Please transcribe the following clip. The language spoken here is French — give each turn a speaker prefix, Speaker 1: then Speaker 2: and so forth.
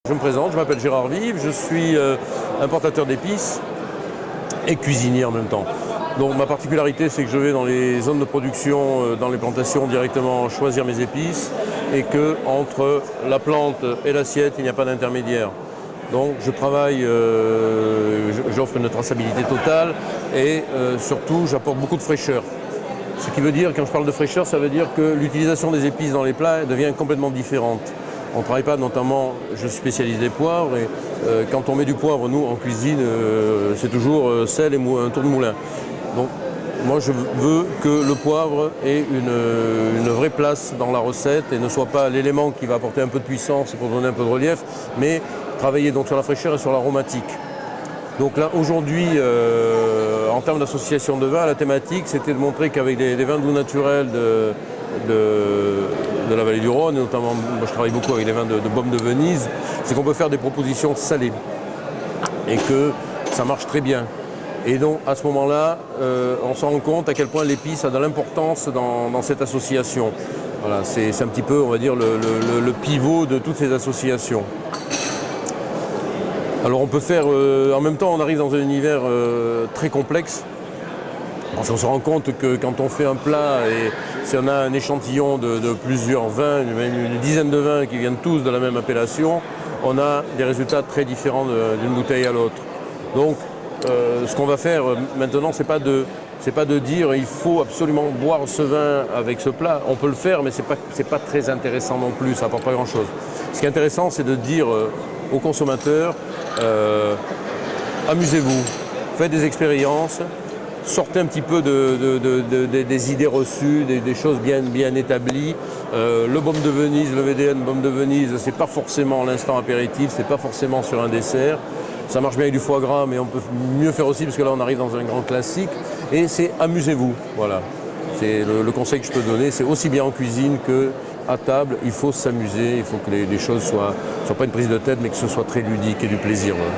Speaker 1: Je me présente, je m'appelle Gérard Vive, je suis importateur d'épices et cuisinier en même temps. Donc ma particularité, c'est que je vais dans les zones de production, dans les plantations directement choisir mes épices et que entre la plante et l'assiette, il n'y a pas d'intermédiaire. Donc je travaille, j'offre une traçabilité totale et surtout j'apporte beaucoup de fraîcheur. Ce qui veut dire, quand je parle de fraîcheur, ça veut dire que l'utilisation des épices dans les plats devient complètement différente. On ne travaille pas, notamment, je suis spécialiste des poivres et quand on met du poivre, nous, en cuisine, c'est toujours sel et un tour de moulin. Donc moi je veux que le poivre ait une vraie place dans la recette et ne soit pas l'élément qui va apporter un peu de puissance pour donner un peu de relief, mais travailler donc sur la fraîcheur et sur l'aromatique. Donc là aujourd'hui, en termes d'association de vins, la thématique c'était de montrer qu'avec des vins doux naturels de la vallée du Rhône, et notamment moi je travaille beaucoup avec les vins de Baume de Venise, c'est qu'on peut faire des propositions salées et que ça marche très bien. Et donc à ce moment-là, on se rend compte à quel point l'épice a de l'importance dans cette association. Voilà, c'est un petit peu, on va dire, le pivot de toutes ces associations. Alors on peut faire, en même temps on arrive dans un univers très complexe. Parce qu'on se rend compte que quand on fait un plat et si on a un échantillon de plusieurs vins, une dizaine de vins qui viennent tous de la même appellation, on a des résultats très différents d'une bouteille à l'autre. Donc ce qu'on va faire maintenant, c'est pas de dire il faut absolument boire ce vin avec ce plat. On peut le faire, mais c'est pas très intéressant non plus, ça n'apporte pas grand-chose. Ce qui est intéressant, c'est de dire aux consommateurs, amusez-vous, faites des expériences, sortez un petit peu des idées reçues, des choses bien établies. Le Baume de Venise, le VDN Baume de Venise, c'est pas forcément l'instant apéritif, c'est pas forcément sur un dessert. Ça marche bien avec du foie gras, mais on peut mieux faire aussi parce que là on arrive dans un grand classique. Et c'est amusez-vous, voilà. C'est le conseil que je peux donner, c'est aussi bien en cuisine qu'à table, il faut s'amuser, il faut que les choses soient pas une prise de tête, mais que ce soit très ludique et du plaisir. Voilà.